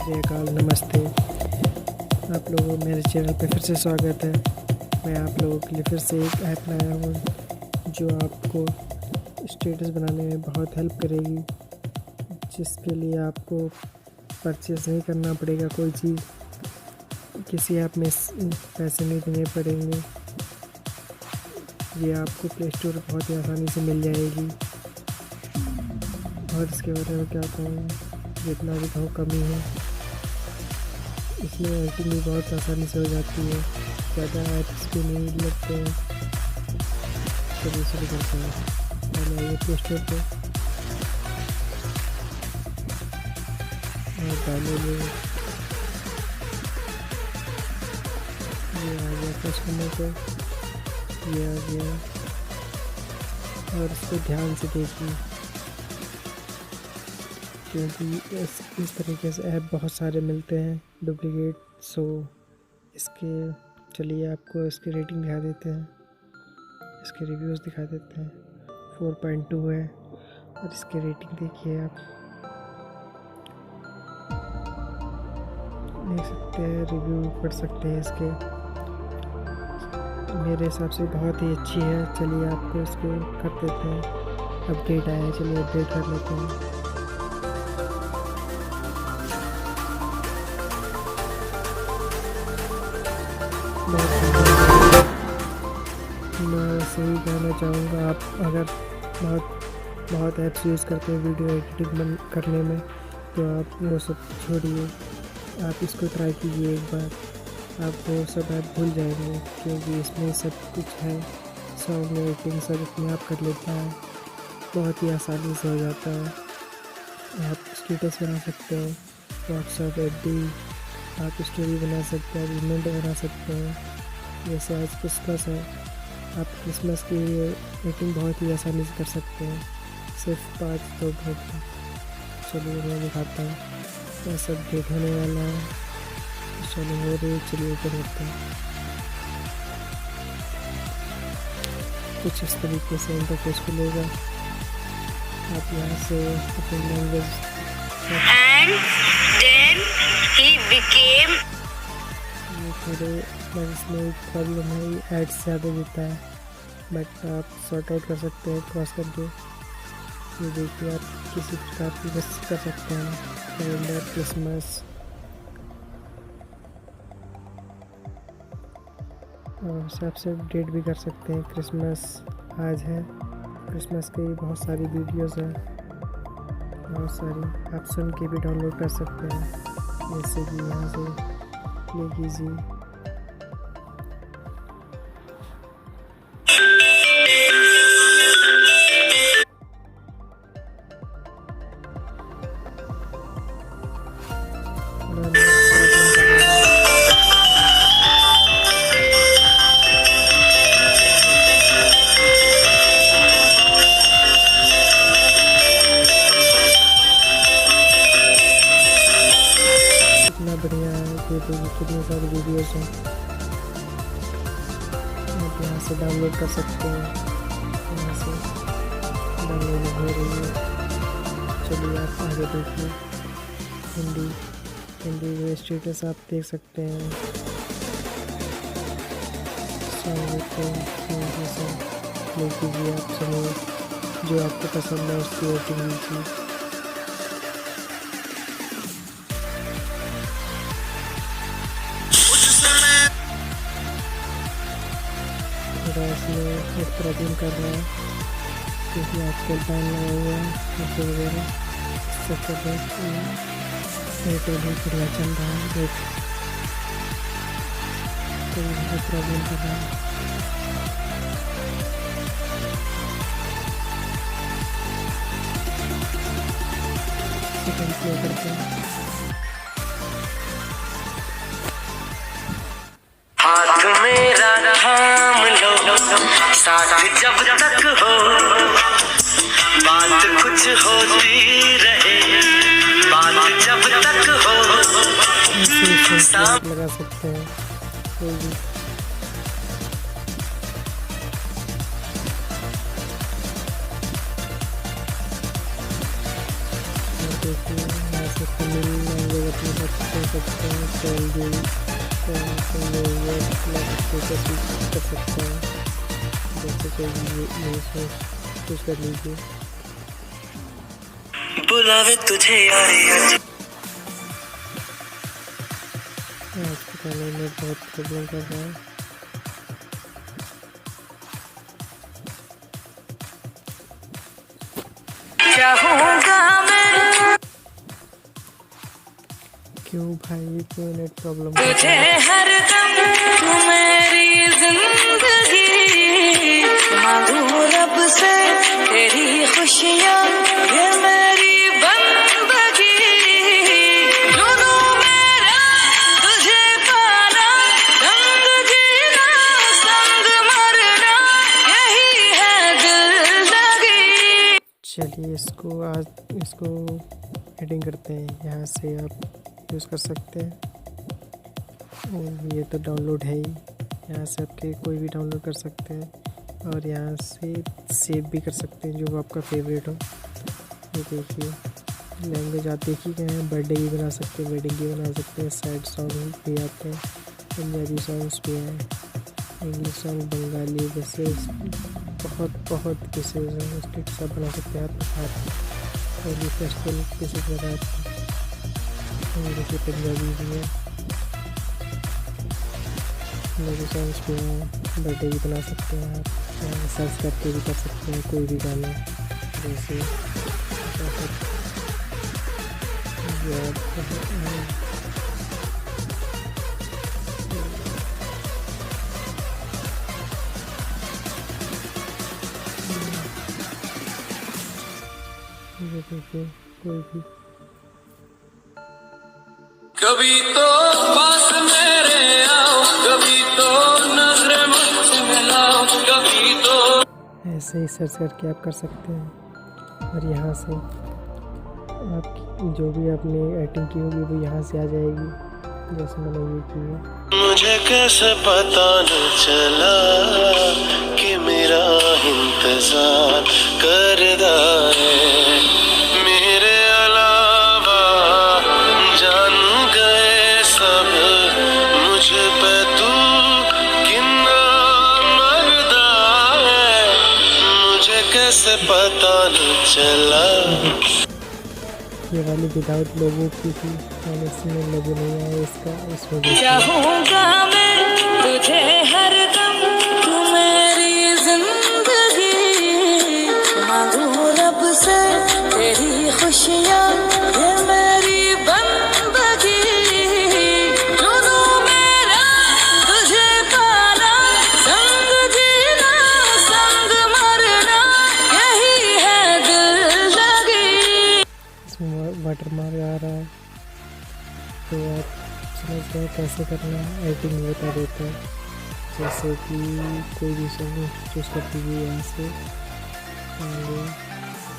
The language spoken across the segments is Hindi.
श्री अकाल, नमस्ते। आप लोगों को मेरे चैनल पे फिर से स्वागत है। मैं आप लोगों के लिए फिर से एक ऐप लाया हूँ जो आपको स्टेटस बनाने में बहुत हेल्प करेगी, जिसके लिए आपको परचेस नहीं करना पड़ेगा कोई चीज़, किसी ऐप में पैसे नहीं देने पड़ेंगे। ये आपको प्ले स्टोर पर बहुत ही आसानी से मिल जाएगी और इसके बारे में क्या कहूँ, जितना भी कहूँ कमी है। इसमें एडिटिंग भी बहुत आसानी से हो जाती है, ज़्यादा ऐप्स भी नहीं लगते हैं। चलिए शुरू करते हैं। पहले आइए प्ले स्टोर पर और डालेंगे, ये आ गया सर्च करने को, ये आ गया और इसको ध्यान से देखिए, क्योंकि इस तरीके से ऐप बहुत सारे मिलते हैं डुप्लीकेट। सो इसके चलिए आपको इसकी रेटिंग दिखा देते हैं, इसके रिव्यूज़ दिखा देते हैं। 4.2 है और इसकी रेटिंग देखिए, आप देख सकते हैं, रिव्यू पढ़ सकते हैं इसके। मेरे हिसाब से बहुत ही अच्छी है। चलिए आपको इसको कर देते हैं। अपडेट आया है, चलिए अपडेट कर लेते हैं। मैं सही कहना चाहूँगा, आप अगर बहुत ऐप्स यूज़ करते हैं वीडियो एडिटिंग करने में, तो आप वो सब छोड़िए, आप इसको ट्राई कीजिए एक बार। आप वो सब ऐप भूल जाएंगे, क्योंकि इसमें सब कुछ है। साउंड एडिटिंग सब अपने आप कर लेता है, बहुत ही आसानी से हो जाता है। आप स्टेटस बना सकते हैं, व्हाट्सएप एफबी, आप स्टोरी बना सकते हैं, इवेंट बना सकते हैं। जैसे आज क्रिसमस है, आप क्रिसमस की एडिटिंग बहुत ही आसानी से कर सकते हैं, सिर्फ 5-2 मिनट में। चलिए मैं दिखाता हूँ कैसे अपडेट होने वाला है। चलो हो रही, चलिए ऊपर करते हैं। कुछ इस तरीके से इंटरफेस खुलेगा। आप यहाँ से अपनी लैंग्वेज थोड़े इसमें प्रॉब्लम है, एड्स ज़्यादा देता है, बट आप सॉर्ट आउट कर सकते हैं क्रॉस करके। ये देखिए, आप किसी प्रकार की बस कर सकते हैं, कैलेंडर, क्रिसमस, और हिसाब से अपडेट भी कर सकते हैं। क्रिसमस आज है, क्रिसमस की बहुत सारी वीडियोस हैं, बहुत सारी आप सुन के भी डाउनलोड कर सकते हैं। जैसे कि यहाँ से प्ले कीजिए, बढ़िया है। देखिए कितनी सारी वीडियोस हैं, आप यहाँ से डाउनलोड कर सकते हैं। यहाँ से डाउनलोड हो रही है। चलिए आप आगे देखिए, हिंदी में स्टेटस आप देख सकते हैं। सॉन्ग प्ले कीजिए, आप सुनिए, जो आपको पसंद है उसकी रेटिंग लीजिए। इसमें एक प्रॉब्लम कर रहा है, क्योंकि आजकल बैन लगा हुआ है ऐसे वगैरह, सब कर रहे हैं। एयरटेल भी बढ़िया चल रहा है, तो प्रॉब्लम कर रहा है। सेकंड प्ले करते हैं। हाथ मेरा थाम लो, साथ जब तक हो, बात कुछ होती रहे, बात जब तक हो। लगा सकते हैं कोई भी। देखिए यहाँ से तमिल लैंग्वेज कर सकते हैं, सैलरी कर सकते हैं, जैसे कोई भी यही कुछ कर लीजिए। बुलावे तुझे यारी आज के चैनल में बहुत प्रॉब्लम कर रहा है। चाहूंगा मैं क्यों भाई, क्यों नेट प्रॉब्लम तुझे हर दम, तू मेरी जिंदगी, मांगू रब से तेरी खुशियाँ, ये मेरी बंदगी, जुनूं मेरा तुझे पाना, संग जीना संग मरना, यही है जिंदगी। चलिए इसको एडिटिंग करते हैं। यहाँ से आप यूज़ कर सकते हैं, और ये तो डाउनलोड है ही, यहाँ से आपके कोई भी डाउनलोड कर सकते हैं, और यहाँ से सेव भी कर सकते हैं जो आपका फेवरेट हो। ये देखिए, लैंग्वेज आप देख ही गए हैं, बर्थडे भी बना सकते हैं, वेडिंग भी बना सकते हैं, सैड सॉन्ग भी आते हैं, पंजाबी सॉन्ग्स भी हैं, इंग्लिश सॉन्ग, बंगाली, वैसे बहुत किसी स्टिक सब बना सकते हैं आप। और भी फेस्टिवल किसी बना जैसे पंजाबी भी है, पंजाबी सॉन्ग्स भी हैं, बर्थडे भी बना सकते हैं आप, सर्च करके भी कर सकते हैं कोई भी गाना, जैसे ये देखिए कोई भी। कभी तो पास मेरे आओ, कभी तो नजरें मुझसे मिलाओ, कभी तो ऐसे ही सर्च करके आप कर सकते हैं, और यहाँ से आप जो भी आपने एडिटिंग की होगी वो यहाँ से आ जाएगी, जैसे मैंने ये की है। मुझे कैसे पता न चला कि मेरा इंतजार कर रहा है, मेरे अलावा जान गए सब मुझ पे तू कितना मर्दा है, मुझे कैसे पता न चला। ये वाली विदाउट लोगों की थी, मैंने इसमें लोगो नहीं आया इसका, इस वजह से। चाहूंगा मैं तुझे हर दम, तू मेरी जिंदगी, मांगू रब से तेरी खुशियाँ, ये मेरी बंदगी, जुनूं मेरा तुझे पाना, संग जीना संग मरना, यही है जिंदगी। इसमें वाटर मार्क आ रहा है, तो आप समझ गए कैसे करना है, एडिटिंग बता देता है। जैसे कि कोई भी सॉन्ग चूज़ कर दीजिए यहाँ से,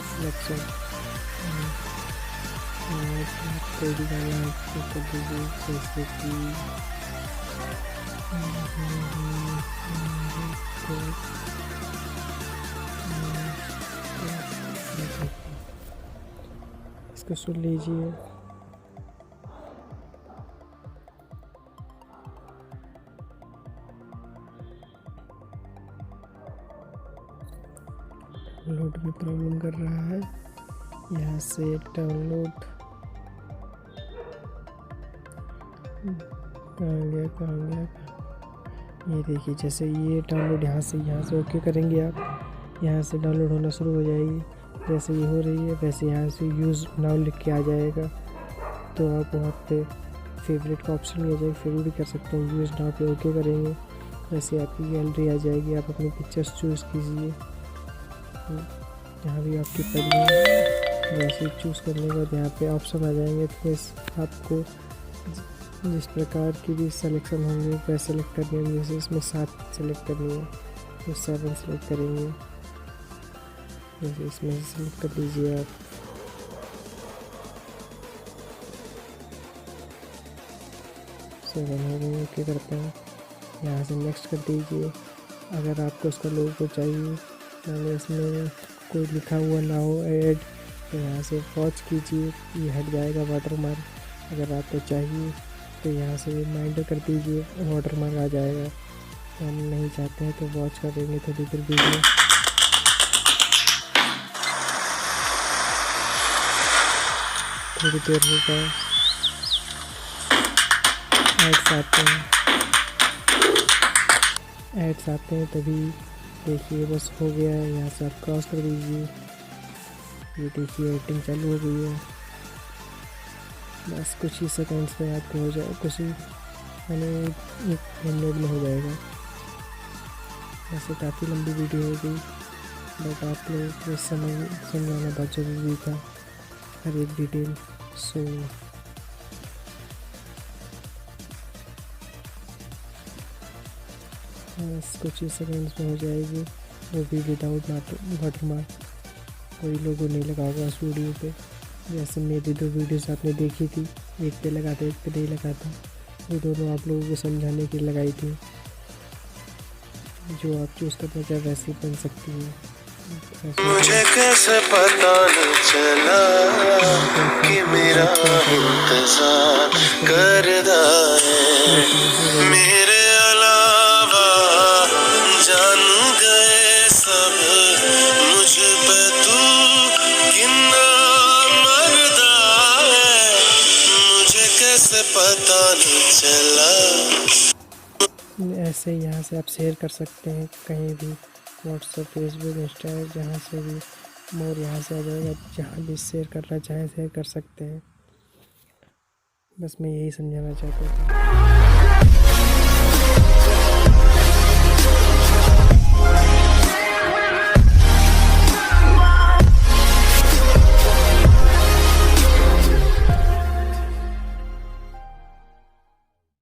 सिलेक्शन कोई भी गाना चूज़ कर दीजिए, जैसे कि इसको सुन लीजिए। डाउनलोड में प्रॉब्लम कर रहा है, यहाँ से डाउनलोड कहाँ गया। ये देखिए, जैसे ये डाउनलोड यहाँ से ओके करेंगे आप, यहाँ से डाउनलोड होना शुरू हो जाएगी। जैसे ये हो रही है वैसे यहाँ से यूज़ नाउ लिख के आ जाएगा, तो आप वहाँ पे फेवरेट का ऑप्शन भी आ जाएगा, फेवरेट भी कर सकते हैं। यूज़ नाउ पे ओके करेंगे, वैसे आपकी गैलरी आ जाएगी, आप अपनी पिक्चर्स चूज़ कीजिए। यहाँ भी आपकी पढ़िए, वैसे चूज़ करने के बाद यहाँ पे ऑप्शन आ जाएंगे, तो आपको जिस प्रकार की भी सिलेक्शन होंगे वैसे सेलेक्ट करनी है। जैसे इसमें 7 सेलेक्ट करनी है तो 7 सेलेक्ट करेंगे, जैसे इसमें सेलेक्ट कर लीजिए आप। सेवन हो गए, ओके करते हैं, यहाँ से नेक्स्ट कर दीजिए। अगर आपको उसका लोगो चाहिए, अगर इसमें कोई लिखा हुआ ना हो ऐड, तो यहाँ से पॉज कीजिए, ये हट जाएगा वाटर मार्क। अगर आपको चाहिए तो यहाँ से रिमाइंडर कर दीजिए, वाटरमार्क आ जाएगा। हम नहीं चाहते हैं तो वॉच कर देंगे थोड़ी देर वीडियो। थोड़ी देर होगा, एड्स आते हैं तभी देखिए बस हो गया है। यहाँ से आप क्रॉस कर दीजिए, ये देखिए एडिटिंग चालू हो गई है। बस कुछ ही सेकंड्स में आपको हो जाए, कुछ ही यानी 1 मिनट में हो जाएगा। वैसे काफ़ी लंबी वीडियो हो गई, बट आप लोगों को समझाना बहुत ज़रूरी था, हर एक डिटेल। सो बस कुछ ही सेकंड्स में हो जाएगी, वो भी विदाउट वाटरमार्क। कोई लोगो नहीं लगा होगा उस वीडियो पे, जैसे मेरी 2 वीडियोस आपने देखी थी, एक पे लगा था एक पे नहीं लगा था। वो दोनों आप लोगों को समझाने के लिए लगाई थी। जो आप चूज़ करना चाहे वैसे ही बन सकती है। मुझे कैसे पता न चला कि मेरा इंतजार करदा है, मेरे अलावा जान गए सब मुझ पे तू कितना मरदा है, मुझे कैसे पता न चला। ऐसे यहाँ से आप शेयर कर सकते हैं कहीं भी, व्हाट्सएप, फेसबुक, इंस्टा, जहाँ से भी। मोर यहाँ से आ जाएगा, जहाँ भी शेयर करना चाहें शेयर कर सकते हैं। बस मैं यही समझाना चाहता था।